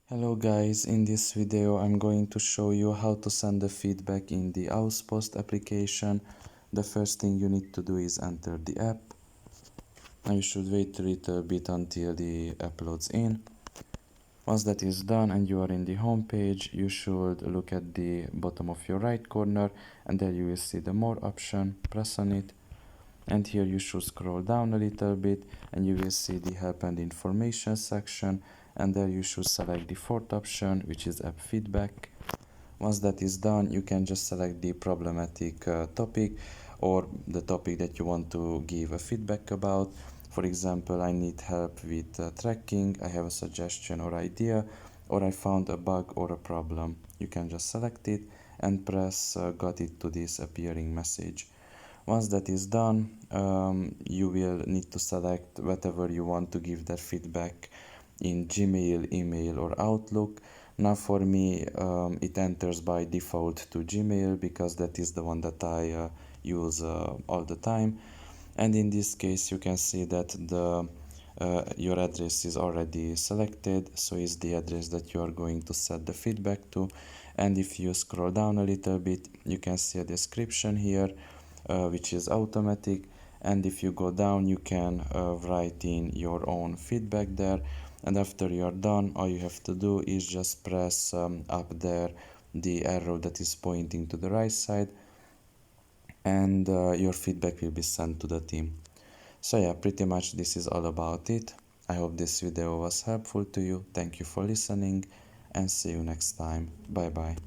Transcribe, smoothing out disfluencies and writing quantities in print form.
Hello guys, in this video I'm going to show you how to send the feedback in the AusPost application. The first thing you need to do is enter the app. Now you should wait a little bit until the app loads in. Once that is done and you are in the home page, you should look at the bottom of your right corner and there you will see the more option. Press on it and here you should scroll down a little bit and you will see the help and information section, and there you should select the fourth option, which is app feedback. Once that is done, you can just select the problematic topic or the topic that you want to give a feedback about. For example, I need help with tracking, I have a suggestion or idea, or I found a bug or a problem. You can just select it and press got it to this appearing message. Once that is done, you will need to select whatever you want to give that feedback in Gmail, email or Outlook. Now for me, it enters by default to Gmail because that is the one that I use all the time. And in this case, you can see that your address is already selected, so is the address that you are going to set the feedback to. And if you scroll down a little bit, you can see a description here, which is automatic, and if you go down you can write in your own feedback there, and after you are done all you have to do is just press up there the arrow that is pointing to the right side, and your feedback will be sent to the team. So yeah, pretty much this is all about it. I hope this video was helpful to you. Thank you for listening and see you next time. Bye bye.